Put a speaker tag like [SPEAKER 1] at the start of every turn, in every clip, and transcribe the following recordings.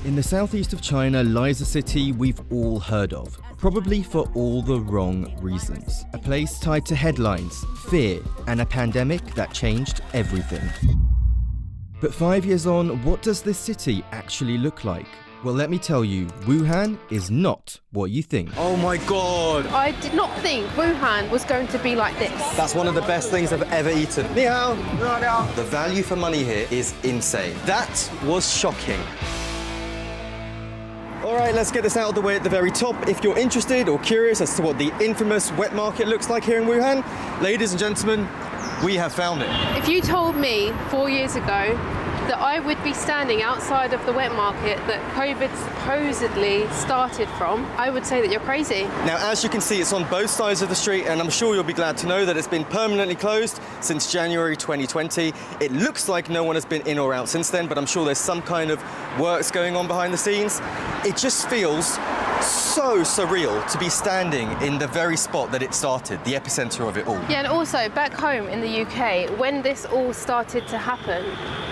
[SPEAKER 1] In the southeast of China lies a city we've all heard of, probably for all the wrong reasons. A place tied to headlines, fear, and a pandemic that changed everything. But 5 years on, what does this city actually look like? Well, let me tell you, Wuhan is not what you think.
[SPEAKER 2] Oh my god!
[SPEAKER 3] I did not think Wuhan was going to be like this.
[SPEAKER 2] That's one of the best things I've ever eaten. Ni hao. The value for money here is insane. That was shocking. All right, let's get this out of the way at the very top. If you're interested or curious as to what the infamous wet market looks like here in Wuhan, ladies and gentlemen, we have found it.
[SPEAKER 3] If you told me 4 years ago that I would be standing outside of the wet market that COVID supposedly started from, I would say that you're crazy.
[SPEAKER 2] Now, as you can see, it's on both sides of the street, and I'm sure you'll be glad to know that it's been permanently closed since January 2020. It looks like no one has been in or out since then, but I'm sure there's some kind of works going on behind the scenes. It just feels so surreal to be standing in the very spot that it started, the epicenter of it all.
[SPEAKER 3] Yeah, and also back home in the UK, when this all started to happen,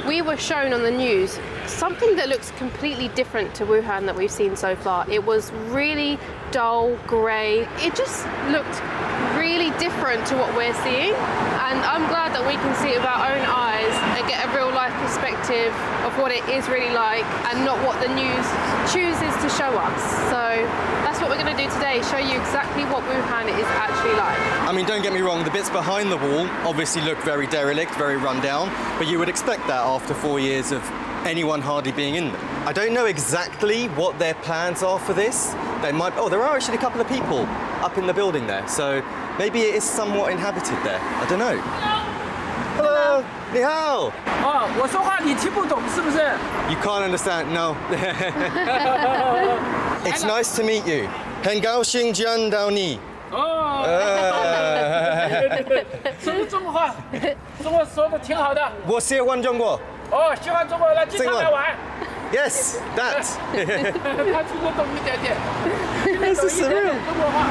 [SPEAKER 3] we were shown on the news something that looks completely different to Wuhan that we've seen so far. It was really dull, grey. It just looked really different to what we're seeing. And I'm glad that we can see it with our own eyes and get a real life perspective of what it is really like and not what the news chooses to show us. So that's what we're going to do today, show you exactly what Wuhan is actually like.
[SPEAKER 2] I mean, don't get me wrong, the bits behind the wall obviously look very derelict, very run down, but you would expect that after 4 years of anyone hardly being in them. I don't know exactly what their plans are for this. They might, oh, there are actually a couple of people up in the building there, so maybe it is somewhat inhabited there. I don't know. Hello, ni hao.
[SPEAKER 4] Oh, 我说话你听不懂是不是？
[SPEAKER 2] You can't understand, no. It's nice to meet you. 很高兴见到你。
[SPEAKER 4] 哦，说中国话，中国说的挺好的。
[SPEAKER 2] 我喜欢中国。
[SPEAKER 4] 哦，喜欢中国来经常来玩。
[SPEAKER 2] Yes, that.
[SPEAKER 4] 他听得懂一点点，听得
[SPEAKER 2] This
[SPEAKER 4] 懂
[SPEAKER 2] is
[SPEAKER 4] 一点
[SPEAKER 2] surreal.
[SPEAKER 4] 点中国话。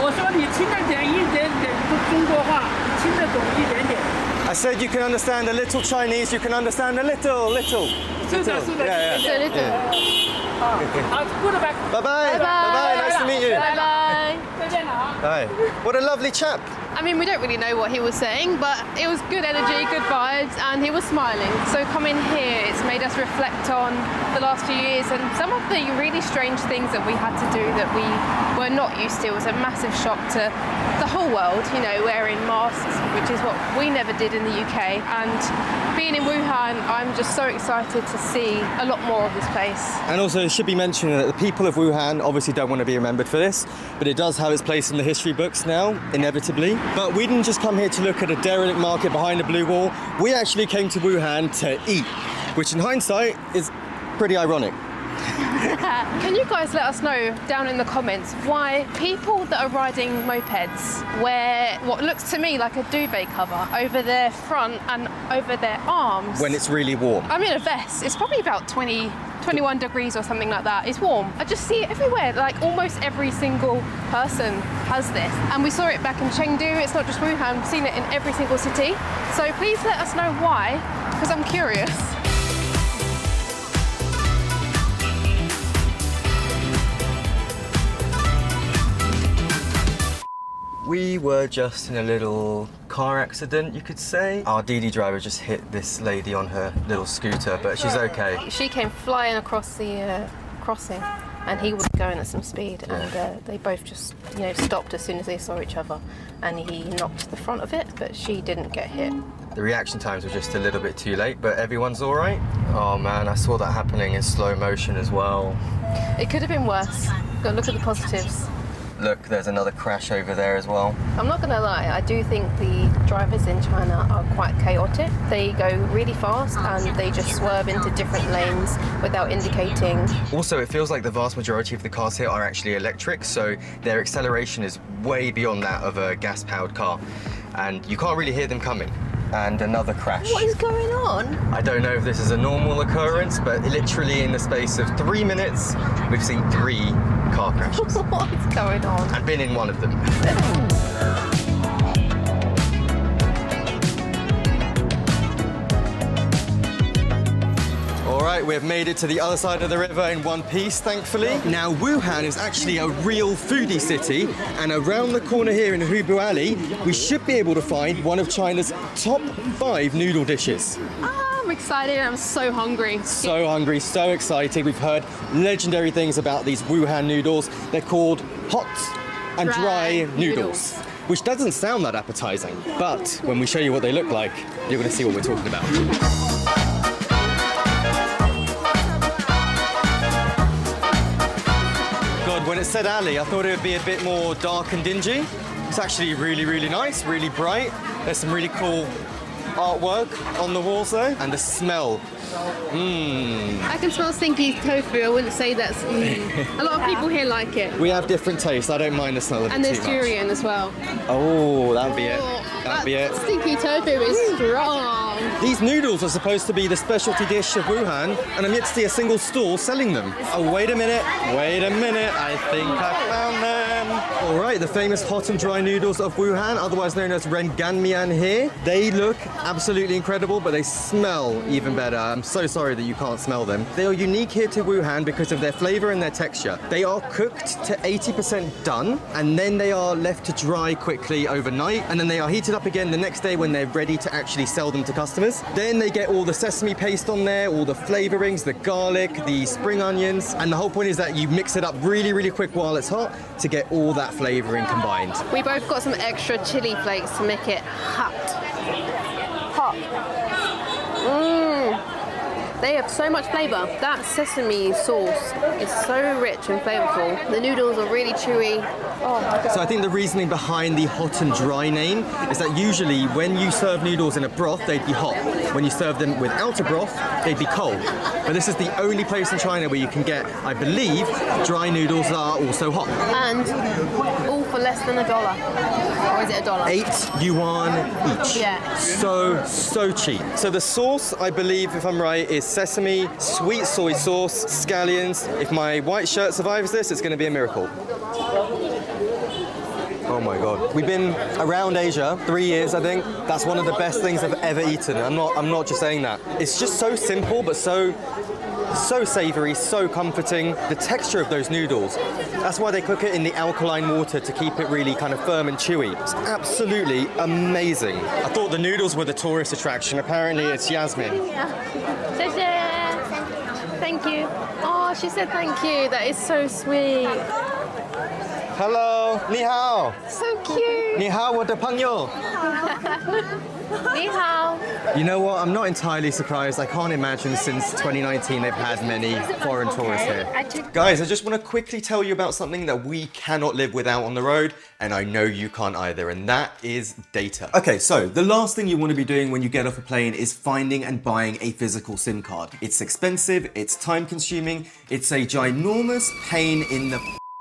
[SPEAKER 4] 我说你听得点一点点中国话，听得懂一点点。
[SPEAKER 2] I said you can understand a little Chinese, you can understand a little.
[SPEAKER 4] 是的，是的。
[SPEAKER 2] Yeah, yeah.
[SPEAKER 3] So little.
[SPEAKER 4] 好，goodbye。
[SPEAKER 2] Bye-bye. Bye-bye. Nice to meet you.
[SPEAKER 3] Bye bye.
[SPEAKER 4] 再见了啊。
[SPEAKER 2] Hi. What a lovely chap.
[SPEAKER 3] I mean, we don't really know what he was saying, but it was good energy, good vibes, and he was smiling. So coming here, it's made us reflect on the last few years and some of the really strange things that we had to do that we were not used to. It was a massive shock to the whole world, you know, wearing masks, which is what we never did in the UK. And being in Wuhan, I'm just so excited to see a lot more of this place.
[SPEAKER 2] And also, it should be mentioned that the people of Wuhan obviously don't want to be remembered for this, but it does have its place in the history books now, inevitably. But we didn't just come here to look at a derelict market behind a blue wall. We actually came to Wuhan to eat, which in hindsight is pretty ironic.
[SPEAKER 3] Can you guys let us know down in the comments why people that are riding mopeds wear what looks to me like a duvet cover over their front and over their arms?
[SPEAKER 2] When it's really warm.
[SPEAKER 3] I'm in a vest. It's probably about 21 degrees or something like that. It's warm. I just see it everywhere. Like almost every single person has this. And we saw it back in Chengdu. It's not just Wuhan. We've seen it in every single city. So please let us know why, because I'm curious.
[SPEAKER 2] We were just in a little car accident, you could say. Our DD driver just hit this lady on her little scooter, but she's okay.
[SPEAKER 3] She came flying across the crossing and he was going at some speed and they both just, you know, stopped as soon as they saw each other and he knocked the front of it, but she didn't get hit.
[SPEAKER 2] The reaction times were just a little bit too late, but everyone's all right. Oh man, I saw that happening in slow motion as well.
[SPEAKER 3] It could have been worse. Gotta look at the positives.
[SPEAKER 2] Look, there's another crash over there as well.
[SPEAKER 3] I'm not gonna lie, I do think the drivers in China are quite chaotic. They go really fast and they just swerve into different lanes without indicating.
[SPEAKER 2] Also, it feels like the vast majority of the cars here are actually electric, so their acceleration is way beyond that of a gas-powered car. And you can't really hear them coming. And another crash.
[SPEAKER 3] What is going on?
[SPEAKER 2] I don't know if this is a normal occurrence, but literally in the space of 3 minutes, we've seen 3 car crashes.
[SPEAKER 3] What is going on?
[SPEAKER 2] I've been in one of them. All right, right, we've made it to the other side of the river in one piece, thankfully. Now, Wuhan is actually a real foodie city, and around the corner here in Hubu Alley, we should be able to find one of China's top 5 noodle dishes.
[SPEAKER 3] I'm excited. I'm so hungry.
[SPEAKER 2] So hungry, so excited. We've heard legendary things about these Wuhan noodles. They're called hot and dry noodles, which doesn't sound that appetizing. But when we show you what they look like, you're going to see what we're talking about. God, when it said alley, I thought it would be a bit more dark and dingy. It's actually really, really nice, really bright. There's some really cool artwork on the walls though, and the smell.
[SPEAKER 3] I can smell stinky tofu. I wouldn't say that's. A lot of people here like it.
[SPEAKER 2] We have different tastes. I don't mind the smell of it
[SPEAKER 3] And there's
[SPEAKER 2] too much.
[SPEAKER 3] durian as well.
[SPEAKER 2] Oh, that'd be it. That'd be it.
[SPEAKER 3] Stinky tofu is strong.
[SPEAKER 2] These noodles are supposed to be the specialty dish of Wuhan, and I'm yet to see a single stall selling them. Oh, wait a minute. I think I found them. All right, the famous hot and dry noodles of Wuhan, otherwise known as renganmian here. They look absolutely incredible, but they smell even better. I'm so sorry that you can't smell them. They are unique here to Wuhan because of their flavor and their texture. They are cooked to 80% done, and then they are left to dry quickly overnight, and then they are heated up again the next day when they're ready to actually sell them to customers. Then they get all the sesame paste on there, all the flavorings, the garlic, the spring onions, and the whole point is that you mix it up really, really quick while it's hot to get all that flavoring combined.
[SPEAKER 3] We both got some extra chili flakes to make it hot. They have so much flavour. That sesame sauce is so rich and flavourful. The noodles are really chewy. Oh my God.
[SPEAKER 2] So I think the reasoning behind the hot and dry name is that usually when you serve noodles in a broth, they'd be hot. When you serve them without a broth, they'd be cold. But this is the only place in China where you can get, I believe, dry noodles that are also hot.
[SPEAKER 3] And all for less than $1. Or is it $1?
[SPEAKER 2] 8 yuan each.
[SPEAKER 3] Yeah.
[SPEAKER 2] So cheap. So the sauce, I believe, if I'm right, is sesame, sweet soy sauce, scallions. If my white shirt survives this, it's going to be a miracle. Oh my God. We've been around Asia 3 years, I think. That's one of the best things I've ever eaten. I'm not just saying that. It's just so simple, but so savory, so comforting. The texture of those noodles, that's why they cook it in the alkaline water to keep it really kind of firm and chewy. It's absolutely amazing. I thought the noodles were the tourist attraction. Apparently it's Yasmin.
[SPEAKER 3] Thank you. Oh, she said thank you. That is so sweet.
[SPEAKER 2] Hello, ni hao.
[SPEAKER 3] So cute.
[SPEAKER 2] Ni hao, 我的朋友.
[SPEAKER 3] Ni hao.
[SPEAKER 2] You know what? I'm not entirely surprised. I can't imagine since 2019 they've had many foreign tourists here. Guys, I just want to quickly tell you about something that we cannot live without on the road, and I know you can't either, and that is data. Okay, so the last thing you want to be doing when you get off a plane is finding and buying a physical SIM card. It's expensive, it's time consuming, it's a ginormous pain in the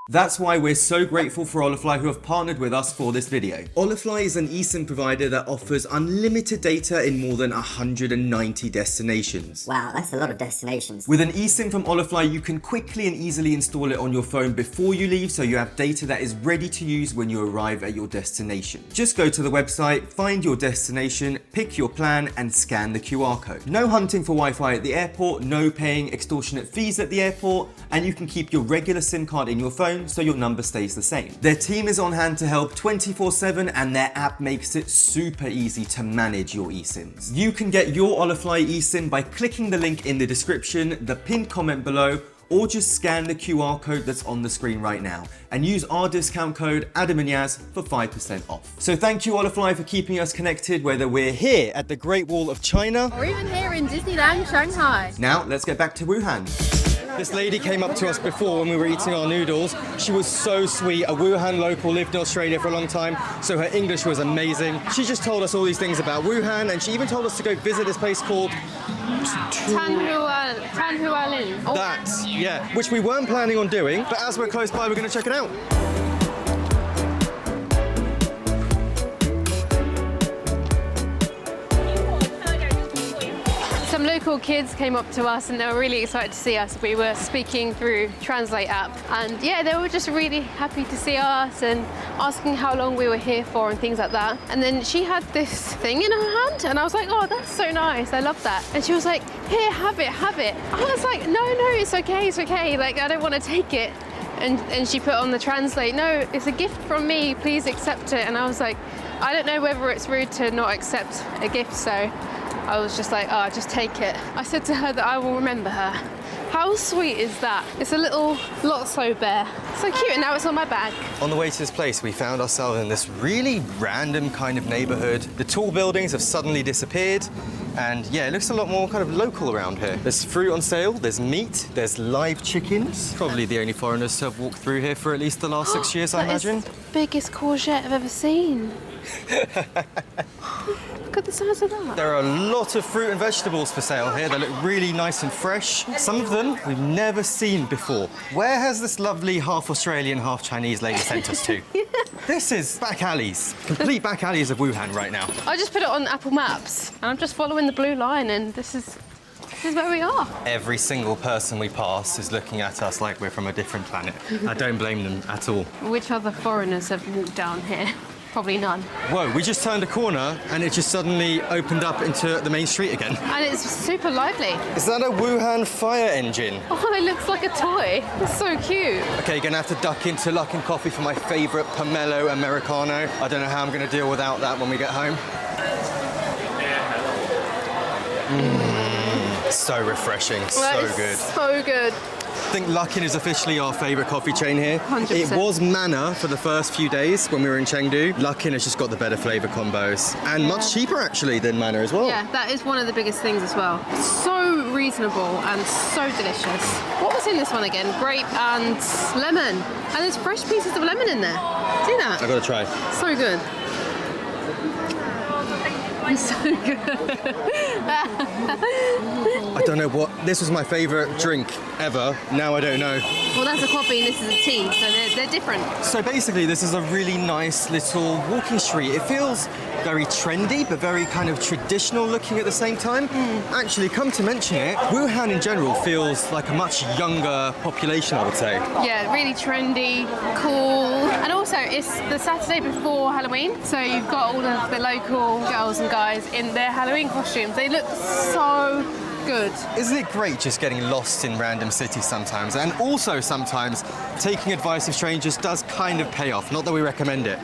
[SPEAKER 2] That's why we're so grateful for Holafly who have partnered with us for this video. Holafly is an eSIM provider that offers unlimited data in more than 190 destinations.
[SPEAKER 5] Wow, that's a lot of destinations.
[SPEAKER 2] With an eSIM from Holafly, you can quickly and easily install it on your phone before you leave, so you have data that is ready to use when you arrive at your destination. Just go to the website, find your destination, pick your plan, and scan the QR code. No hunting for Wi-Fi at the airport, no paying extortionate fees at the airport, and you can keep your regular SIM card in your phone so your number stays the same. Their team is on hand to help 24/7, and their app makes it super easy to manage your eSIMs. You can get your Holafly eSIM by clicking the link in the description, the pinned comment below, or just scan the QR code that's on the screen right now and use our discount code AdamandYaz for 5% off. So thank you Holafly for keeping us connected, whether we're here at the Great Wall of China
[SPEAKER 3] Or even here in Disneyland, Shanghai.
[SPEAKER 2] Now let's get back to Wuhan. This lady came up to us before when we were eating our noodles. She was so sweet, a Wuhan local, lived in Australia for a long time, so her English was amazing. She just told us all these things about Wuhan, and she even told us to go visit this place called
[SPEAKER 3] Hualin. Oh.
[SPEAKER 2] That, yeah, which we weren't planning on doing, but as we're close by, we're going to check it out.
[SPEAKER 3] Some local kids came up to us and they were really excited to see us. We were speaking through Translate app, and yeah, they were just really happy to see us and asking how long we were here for and things like that. And then she had this thing in her hand and I was like, oh, that's so nice, I love that. And she was like, here, have it. I was like, no, it's okay. Like, I don't want to take it. And she put on the Translate, no, it's a gift from me, please accept it. And I was like, I don't know whether it's rude to not accept a gift, so I was just like, oh, just take it. I said to her that I will remember her. How sweet is that? It's a little Lotso bear. So cute, and now it's on my bag.
[SPEAKER 2] On the way to this place, we found ourselves in this really random kind of neighborhood. The tall buildings have suddenly disappeared, and yeah, it looks a lot more kind of local around here. There's fruit on sale, there's meat, there's live chickens. Probably the only foreigners to have walked through here for at least the last 6 years, I imagine.
[SPEAKER 3] That is the biggest courgette I've ever seen. Look at the size of that.
[SPEAKER 2] There are a lot of fruit and vegetables for sale here. They look really nice and fresh. Some of them we've never seen before. Where has this lovely half Australian, half Chinese lady sent us to? This is back alleys, complete back alleys of Wuhan right now.
[SPEAKER 3] I just put it on Apple Maps and I'm just following the blue line, and this is where we are.
[SPEAKER 2] Every single person we pass is looking at us like we're from a different planet. I don't blame them at all.
[SPEAKER 3] Which other foreigners have walked down here? Probably none.
[SPEAKER 2] Whoa, we just turned a corner and it just suddenly opened up into the main street again.
[SPEAKER 3] And it's super lively.
[SPEAKER 2] Is that a Wuhan fire engine?
[SPEAKER 3] Oh, it looks like a toy. It's so cute.
[SPEAKER 2] Okay, you're gonna have to duck into Luckin Coffee for my favorite Pomelo Americano. I don't know how I'm gonna deal without that when we get home. So refreshing, so good.
[SPEAKER 3] So good.
[SPEAKER 2] I think Luckin is officially our favourite coffee chain here.
[SPEAKER 3] 100%.
[SPEAKER 2] It was Manna for the first few days when we were in Chengdu. Luckin has just got the better flavour combos and much cheaper actually than Manna as well.
[SPEAKER 3] Yeah, that is one of the biggest things as well. So reasonable and so delicious. What was in this one again? Grape and lemon. And there's fresh pieces of lemon in there. See that?
[SPEAKER 2] I gotta try.
[SPEAKER 3] So good. So good.
[SPEAKER 2] I don't know what, this was my favourite drink ever. Now I don't know.
[SPEAKER 3] Well, that's a coffee and this is a tea, so they're different.
[SPEAKER 2] So basically this is a really nice little walking street. It feels very trendy, but very kind of traditional looking at the same time. Actually, come to mention it, Wuhan in general feels like a much younger population, I would say.
[SPEAKER 3] Yeah, really trendy, cool. And also, it's the Saturday before Halloween, so you've got all of the local girls and guys in their Halloween costumes. They look so good.
[SPEAKER 2] Isn't it great just getting lost in random cities sometimes? And also sometimes taking advice of strangers does kind of pay off. Not that we recommend it,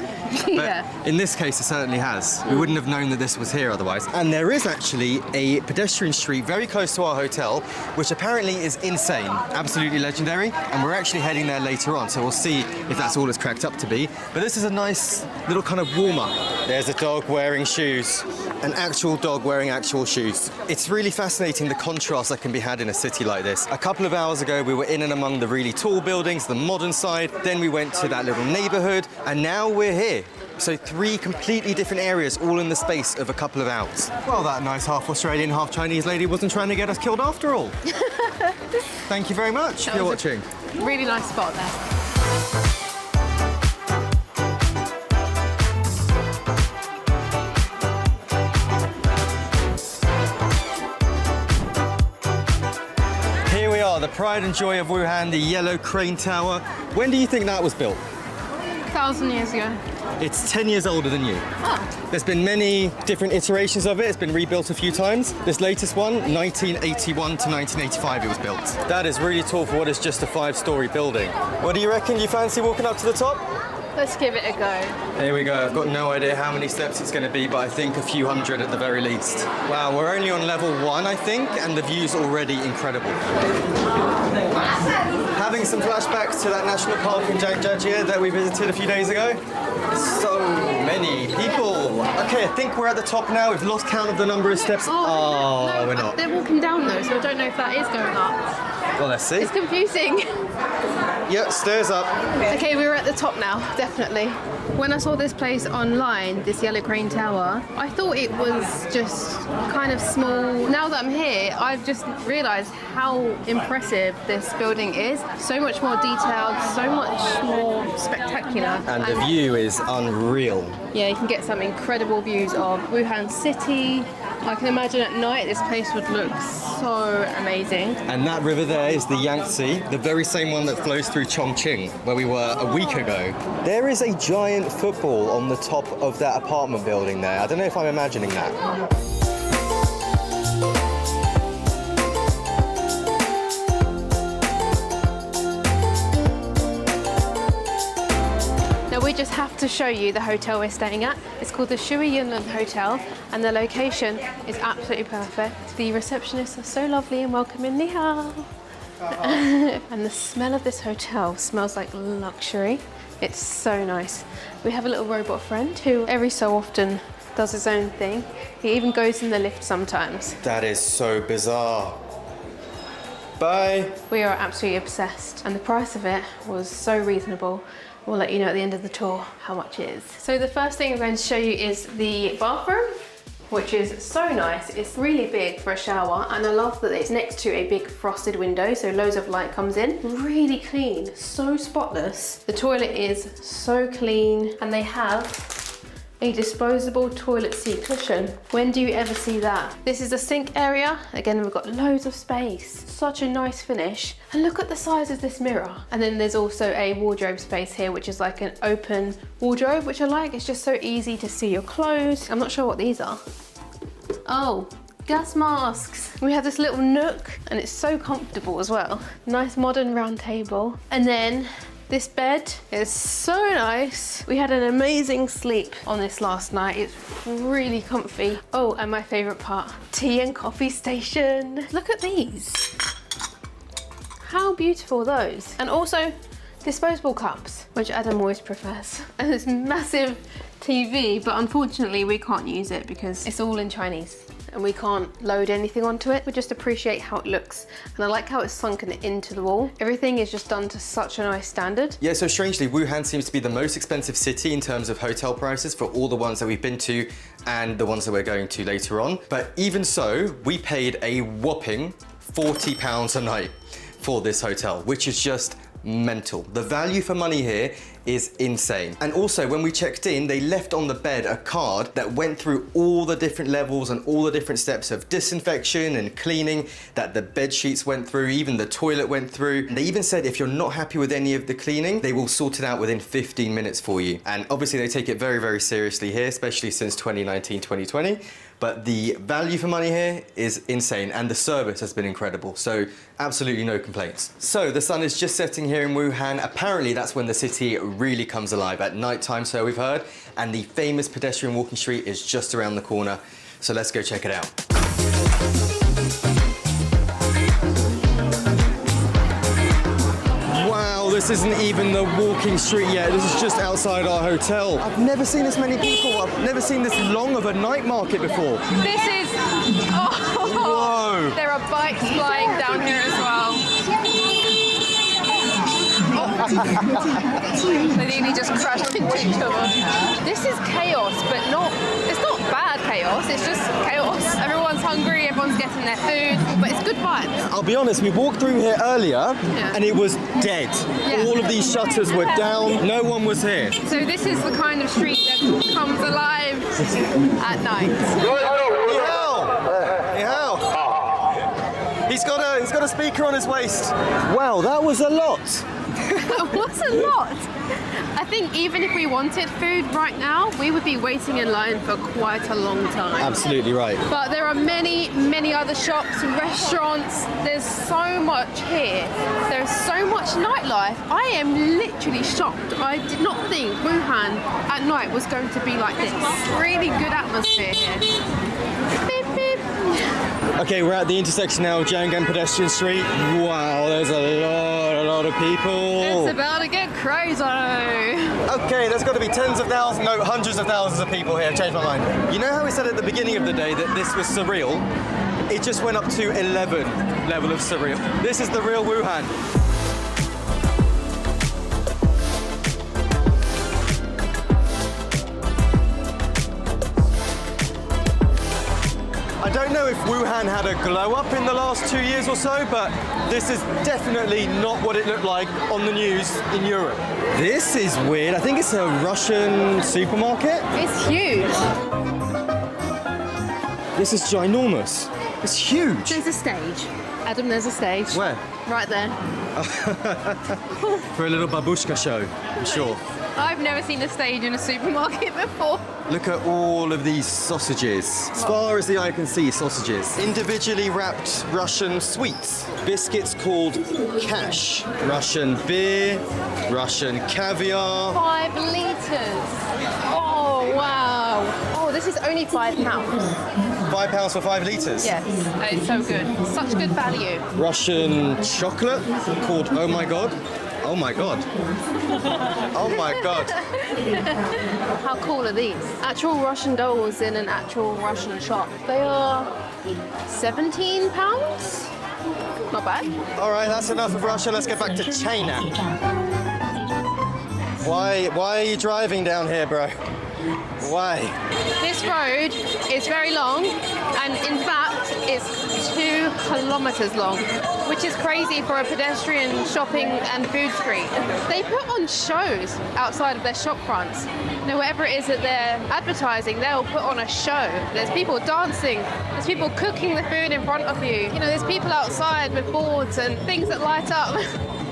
[SPEAKER 2] but
[SPEAKER 3] Yeah.
[SPEAKER 2] in this case it certainly has. We wouldn't have known that this was here otherwise. And there is actually a pedestrian street very close to our hotel, which apparently is insane, absolutely legendary. And we're actually heading there later on, so we'll see if that's all it's cracked up to be. But this is a nice little kind of warm-up. There's a dog wearing shoes, an actual dog wearing actual shoes. It's really fascinating the contrast that can be had in a city like this. A couple of hours ago, we were in and among the really tall buildings, the modern side, then we went to that little neighborhood, and now we're here. So 3 completely different areas, all in the space of a couple of hours. Well, that nice half Australian, half Chinese lady wasn't trying to get us killed after all. Thank you very much for watching.
[SPEAKER 3] Really nice spot there.
[SPEAKER 2] The pride and joy of Wuhan, the yellow crane tower. When do you think that was built?
[SPEAKER 3] 1,000 years ago.
[SPEAKER 2] It's 10 years older than you.
[SPEAKER 3] Oh.
[SPEAKER 2] There's been many different iterations of it. It's been rebuilt a few times. This latest one, 1981 to 1985 it was built. That is really tall for what is just a 5-story building. What do you reckon? You fancy walking up to the top?
[SPEAKER 3] Let's give it a go.
[SPEAKER 2] Here we go. I've got no idea how many steps it's going to be, but I think a few hundred at the very least. Wow, we're only on level 1, I think, and the view's already incredible. Having some flashbacks to that national park in Zhangjiajie that we visited a few days ago. So many people. Okay, I think we're at the top now. We've lost count of the number of steps. Oh,
[SPEAKER 3] no,
[SPEAKER 2] we're not.
[SPEAKER 3] They're walking down though, so I don't know if that is going up.
[SPEAKER 2] Well, let's see.
[SPEAKER 3] It's confusing.
[SPEAKER 2] Yep, stairs up.
[SPEAKER 3] Okay, we're at the top now, definitely. When I saw this place online, this yellow crane tower, I thought it was just kind of small. Now that I'm here, I've just realised how impressive this building is. So much more detailed, so much more spectacular.
[SPEAKER 2] And the view is unreal.
[SPEAKER 3] Yeah, you can get some incredible views of Wuhan City, I can imagine at night this place would look so amazing.
[SPEAKER 2] And that river there is the Yangtze, the very same one that flows through Chongqing, where we were a week ago. There is a giant football on the top of that apartment building there. I don't know if I'm imagining that.
[SPEAKER 3] Now we just have to show you the hotel we're staying at. It's called the Hualin Hotel and the location is absolutely perfect. The receptionists are so lovely and welcoming. Ni hao. And the smell of this hotel smells like luxury. It's so nice. We have a little robot friend who every so often does his own thing. He even goes in the lift sometimes.
[SPEAKER 2] That is so bizarre. Bye.
[SPEAKER 3] We are absolutely obsessed and the price of it was so reasonable. We'll let you know at the end of the tour how much it is. So the first thing I'm going to show you is the bathroom, which is so nice. It's really big for a shower and I love that it's next to a big frosted window so loads of light comes in. Really clean, so spotless. The toilet is so clean and they have a disposable toilet seat cushion. When do you ever see that? This is the sink area. Again, we've got loads of space. Such a nice finish. And look at the size of this mirror. And then there's also a wardrobe space here, which is like an open wardrobe, which I like. It's just so easy to see your clothes. I'm not sure what these are. Oh, gas masks. We have this little nook and it's so comfortable as well. Nice modern round table. And then this bed is so nice. We had an amazing sleep on this last night. It's really comfy. Oh, and my favorite part, tea and coffee station. Look at these. How beautiful are those? And also disposable cups, which Adam always prefers. And this massive TV, but unfortunately we can't use it because it's all in Chinese. And we can't load anything onto it. We just appreciate how it looks. And I like how it's sunken into the wall. Everything is just done to such a nice standard.
[SPEAKER 2] Yeah, so strangely, Wuhan seems to be the most expensive city in terms of hotel prices for all the ones that we've been to and the ones that we're going to later on. But even so, we paid a whopping £40 a night for this hotel, which is just mental. The value for money here is insane. And also when we checked in, they left on the bed a card that went through all the different levels and all the different steps of disinfection and cleaning that the bed sheets went through, even the toilet went through. And they even said if you're not happy with any of the cleaning, they will sort it out within 15 minutes for you. And obviously they take it very, very seriously here, especially since 2019, 2020. But the value for money here is insane and the service has been incredible. So absolutely no complaints. So the sun is just setting here in Wuhan. Apparently that's when the city really comes alive at nighttime, so we've heard. And the famous pedestrian walking street is just around the corner. So let's go check it out. Wow, this isn't even the walking street yet. This is just outside our hotel. I've never seen this many people. I've never seen this long of a night market before.
[SPEAKER 3] This is, oh,
[SPEAKER 2] whoa.
[SPEAKER 3] There are bikes flying down here as well. They nearly just crashed into each other. This is chaos, but it's not bad chaos, it's just chaos. Everyone's hungry, everyone's getting their food, but it's good vibes.
[SPEAKER 2] I'll be honest, we walked through here earlier and it was dead.
[SPEAKER 3] Yeah.
[SPEAKER 2] All of these shutters were down, no one was here.
[SPEAKER 3] So this is the kind of street that comes alive at night.
[SPEAKER 2] He's got a speaker on his waist. Wow, that was a lot.
[SPEAKER 3] That was a lot. I think even if we wanted food right now, we would be waiting in line for quite a long time.
[SPEAKER 2] Absolutely right.
[SPEAKER 3] But there are many, many other shops, restaurants. There's so much here. There's so much nightlife. I am literally shocked. I did not think Wuhan at night was going to be like this. Really good atmosphere here. Beep, beep.
[SPEAKER 2] Okay, we're at the intersection now of Jianggan Pedestrian Street. Wow, there's a lot of people.
[SPEAKER 3] It's about to get crazy.
[SPEAKER 2] Okay, there's got to be tens of thousands, no, hundreds of thousands of people here. Changed my mind. You know how we said at the beginning of the day that this was surreal? It just went up to 11 level of surreal. This is the real Wuhan. I don't know if Wuhan had a glow up in the last 2 years or so, but this is definitely not what it looked like on the news in Europe. This is weird. I think it's a Russian supermarket.
[SPEAKER 3] It's huge.
[SPEAKER 2] This is ginormous. It's huge.
[SPEAKER 3] There's a stage. Adam, there's a stage.
[SPEAKER 2] Where?
[SPEAKER 3] Right there.
[SPEAKER 2] For a little babushka show, I'm sure.
[SPEAKER 3] I've never seen a stage in a supermarket before.
[SPEAKER 2] Look at all of these sausages. As far as the eye can see, sausages. Individually wrapped Russian sweets. Biscuits called cash. Russian beer, Russian caviar.
[SPEAKER 3] 5 litres. Oh, wow. Oh, this is only £5.
[SPEAKER 2] £5 for 5 litres.
[SPEAKER 3] Yes, it's so good. Such good value.
[SPEAKER 2] Russian chocolate called Oh My God. Oh my God. Oh my God.
[SPEAKER 3] How cool are these? Actual Russian dolls in an actual Russian shop. They are £17? Not bad.
[SPEAKER 2] All right, that's enough of Russia. Let's get back to China. Why are you driving down here, bro? Why?
[SPEAKER 3] This road is very long, and in fact, it's 2 kilometers long, which is crazy for a pedestrian shopping and food street. They put on shows outside of their shop fronts. You know, whatever it is that they're advertising, they'll put on a show. There's people dancing, there's people cooking the food in front of you. You know, there's people outside with boards and things that light up.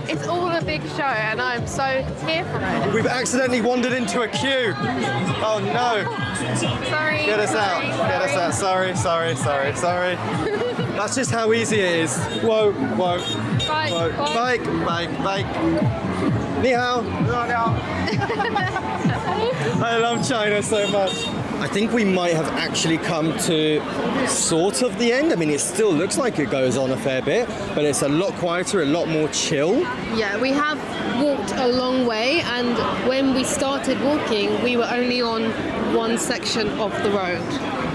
[SPEAKER 3] It's all a big show, and I'm so here for it.
[SPEAKER 2] We've accidentally wandered into a queue. Oh no.
[SPEAKER 3] Sorry.
[SPEAKER 2] Get us out. Get us out. Sorry. That's just how easy it is. Whoa.
[SPEAKER 3] Bye.
[SPEAKER 2] Bike. Ni hao. I love China so much. I think we might have actually come to sort of the end. I mean, it still looks like it goes on a fair bit, but it's a lot quieter, a lot more chill.
[SPEAKER 3] Yeah, we have walked a long way, and when we started walking, we were only on one section of the road.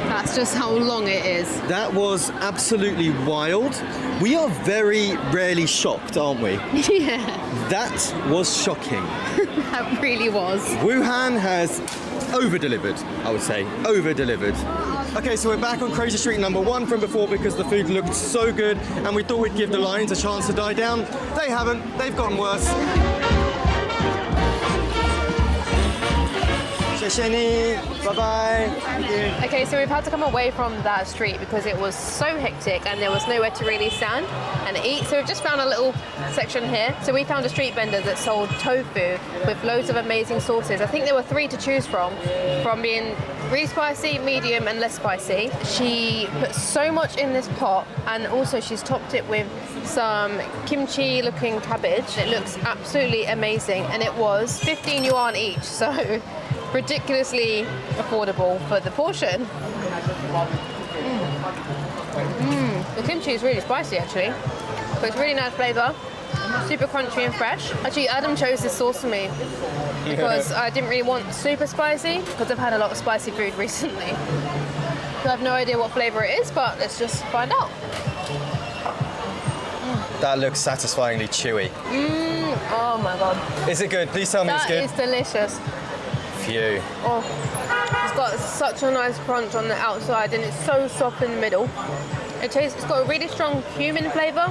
[SPEAKER 3] That's just how long it is.
[SPEAKER 2] That was absolutely wild. We are very rarely shocked, aren't we?
[SPEAKER 3] Yeah,
[SPEAKER 2] That was shocking.
[SPEAKER 3] that really was.
[SPEAKER 2] Wuhan has over-delivered, I would say. Over-delivered. Okay, so we're back on Crazy Street number 1 from before because the food looked so good and we thought we'd give the lines a chance to die down. They haven't. They've gotten worse. Bye-bye.
[SPEAKER 3] Okay, so we've had to come away from that street because it was so hectic and there was nowhere to really stand and eat. So we've just found a little section here. So we found a street vendor that sold tofu with loads of amazing sauces. I think there were 3 to choose from being really spicy, medium and less spicy. She put so much in this pot, and also she's topped it with some kimchi looking cabbage. It looks absolutely amazing, and it was 15 yuan each, so ridiculously affordable for the portion. The kimchi is really spicy actually, but it's really nice flavour, super crunchy and fresh. Actually, Adam chose this sauce for me because I didn't really want super spicy because I've had a lot of spicy food recently. So I have no idea what flavour it is, but let's just find out.
[SPEAKER 2] That looks satisfyingly chewy.
[SPEAKER 3] Oh my god.
[SPEAKER 2] Is it good? Please tell me it's good.
[SPEAKER 3] That is delicious.
[SPEAKER 2] Phew.
[SPEAKER 3] Oh, it's got such a nice crunch on the outside and it's so soft in the middle. It's got a really strong cumin flavour,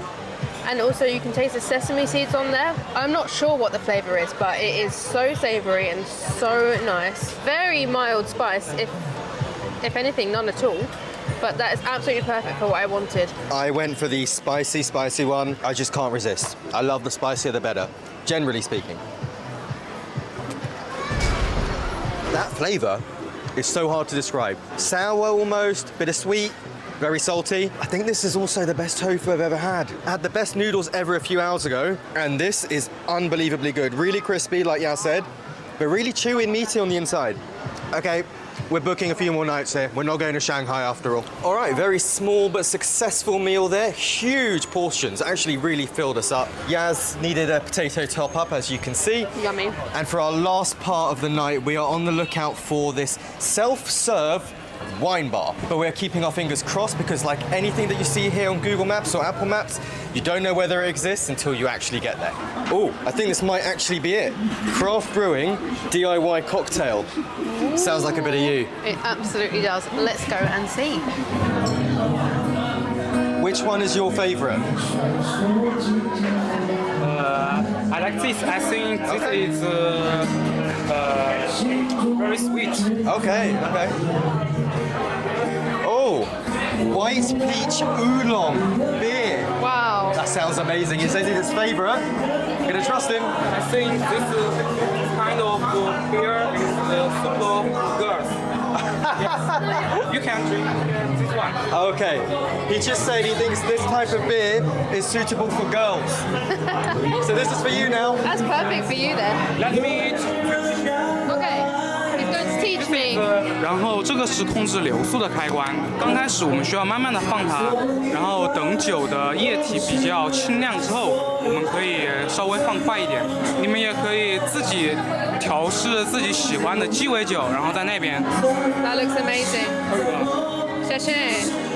[SPEAKER 3] and also you can taste the sesame seeds on there. I'm not sure what the flavour is, but it is so savoury and so nice. Very mild spice, if anything, none at all. But that is absolutely perfect for what I wanted.
[SPEAKER 2] I went for the spicy one. I just can't resist. I love the spicier the better, generally speaking. That flavour is so hard to describe. Sour almost, bittersweet, very salty. I think this is also the best tofu I've ever had. I had the best noodles ever a few hours ago, and this is unbelievably good. Really crispy, like Yaz said, but really chewy and meaty on the inside. Okay, we're booking a few more nights here. We're not going to Shanghai after all. All right, very small but successful meal there. Huge portions, actually really filled us up. Yaz needed a potato top up, as you can see.
[SPEAKER 3] Yummy.
[SPEAKER 2] And for our last part of the night, we are on the lookout for this self-serve wine bar. But we're keeping our fingers crossed because like anything that you see here on Google Maps or Apple Maps, you don't know whether it exists until you actually get there. Oh, I think this might actually be it. Craft brewing, DIY cocktail. Sounds like a bit of you.
[SPEAKER 3] It absolutely does. Let's go and see.
[SPEAKER 2] Which one is your favourite?
[SPEAKER 5] I like this. I think this is very sweet.
[SPEAKER 2] Okay. Oh, white peach oolong beer.
[SPEAKER 3] Wow.
[SPEAKER 2] That sounds amazing. He says it's his favourite. Gonna trust him.
[SPEAKER 5] I think this kind of beer is suitable for girls. Yes. You can drink this one.
[SPEAKER 2] Okay. He just said he thinks this type of beer is suitable for girls. So this is for you now.
[SPEAKER 3] That's perfect for you then.
[SPEAKER 5] Let me.
[SPEAKER 3] Okay. He's going to teach me.
[SPEAKER 5] 然后这个是控制流速的开关。刚开始我们需要慢慢的放它，然后等酒的液体比较清亮之后，我们可以稍微放快一点。你们也可以自己调试自己喜欢的鸡尾酒，然后在那边。
[SPEAKER 3] That looks amazing. 谢谢.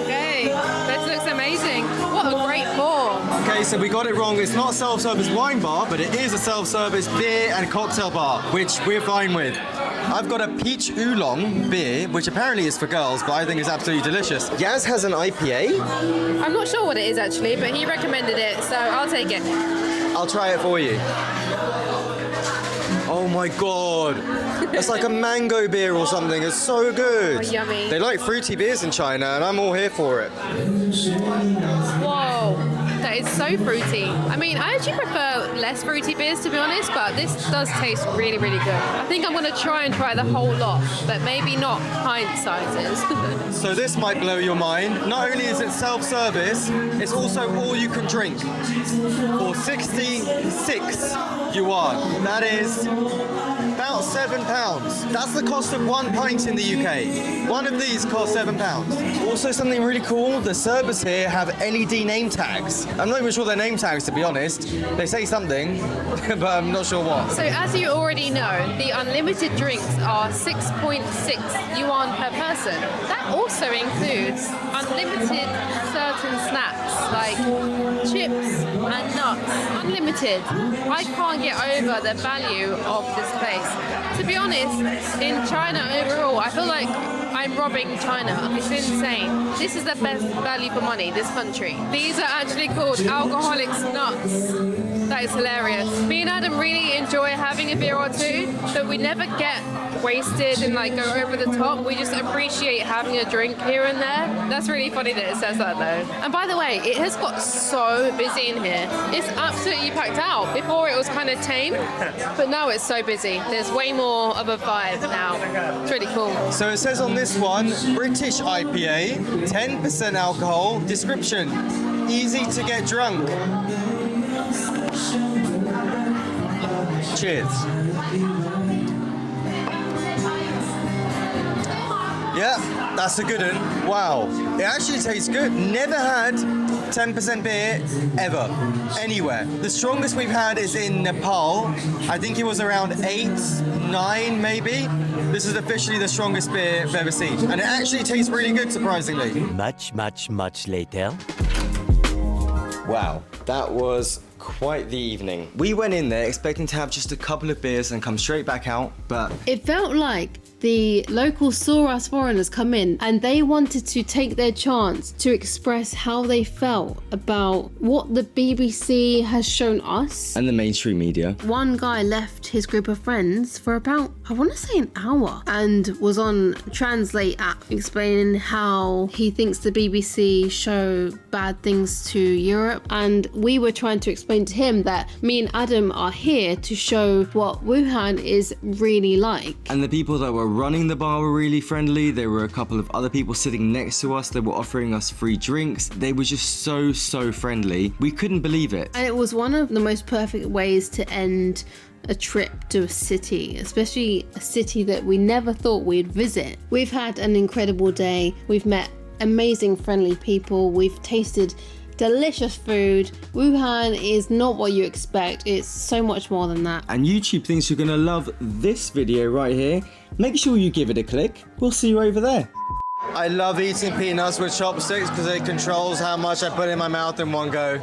[SPEAKER 3] Okay. This looks amazing. What a great pour.
[SPEAKER 2] Okay, so we got it wrong. It's not a self-service wine bar, but it is a self-service beer and cocktail bar, which we're fine with. I've got a peach oolong beer, which apparently is for girls, but I think is absolutely delicious. Yaz has an IPA.
[SPEAKER 3] I'm not sure what it is actually, but he recommended it, so I'll take it.
[SPEAKER 2] I'll try it for you. Oh my god. It's like a mango beer or something. It's so good.
[SPEAKER 3] Oh, yummy.
[SPEAKER 2] They like fruity beers in China, and I'm all here for it.
[SPEAKER 3] Whoa. That is so fruity. I mean, I actually prefer less fruity beers to be honest, but this does taste really, really good. I think I'm going to try the whole lot, but maybe not pint sizes.
[SPEAKER 2] So this might blow your mind. Not only is it self-service, it's also all you can drink for 66 yuan. That is about £7. That's the cost of 1 pint in the UK. One of these costs £7. Also something really cool, the servers here have LED name tags. I'm not even sure they're name tags to be honest. They say something, but I'm not sure what.
[SPEAKER 3] So as you already know, the unlimited drinks are 6.6 yuan per person. That also includes unlimited certain snacks like chips and nuts. Unlimited. I can't get over the value of this place. To be honest, in China overall, I feel like I'm robbing China. It's insane. This is the best value for money, this country. These are actually called alcoholics nuts. That is hilarious. Me and Adam really enjoy having a beer or two, but we never get wasted and like go over the top. We just appreciate having a drink here and there. That's really funny that it says that though. And by the way, it has got so busy in here. It's absolutely packed out. Before it was kind of tame, but now it's so busy. There's way more of a vibe now. It's really cool.
[SPEAKER 2] So it says on this one, British IPA, 10% alcohol, description, easy to get drunk. Cheers. Yeah, that's a good one. Wow, it actually tastes good. Never had 10% beer ever, anywhere. The strongest we've had is in Nepal. I think it was around 8, 9 maybe. This is officially the strongest beer I've ever seen. And it actually tastes really good, surprisingly.
[SPEAKER 6] Much later.
[SPEAKER 2] Wow, that was quite the evening. We went in there expecting to have just a couple of beers and come straight back out, but
[SPEAKER 3] It felt like the locals saw us foreigners come in and they wanted to take their chance to express how they felt about what the BBC has shown us.
[SPEAKER 2] and the mainstream media.
[SPEAKER 3] One guy left his group of friends for about, I want to say an hour, and was on Translate app explaining how he thinks the BBC show bad things to Europe. And we were trying to explain to him that me and Adam are here to show what Wuhan is really like.
[SPEAKER 2] And the people that were running the bar were really friendly. There were a couple of other people sitting next to us that were offering us free drinks. They were just so friendly. We couldn't believe it.
[SPEAKER 3] And it was one of the most perfect ways to end a trip to a city, especially a city that we never thought we'd visit. We've had an incredible day. We've met amazing, friendly people. We've tasted delicious food. Wuhan is not what you expect. It's so much more than that.
[SPEAKER 2] And YouTube thinks you're gonna love this video right here. Make sure you give it a click. We'll see you over there. I love eating peanuts with chopsticks because it controls how much I put in my mouth in one go.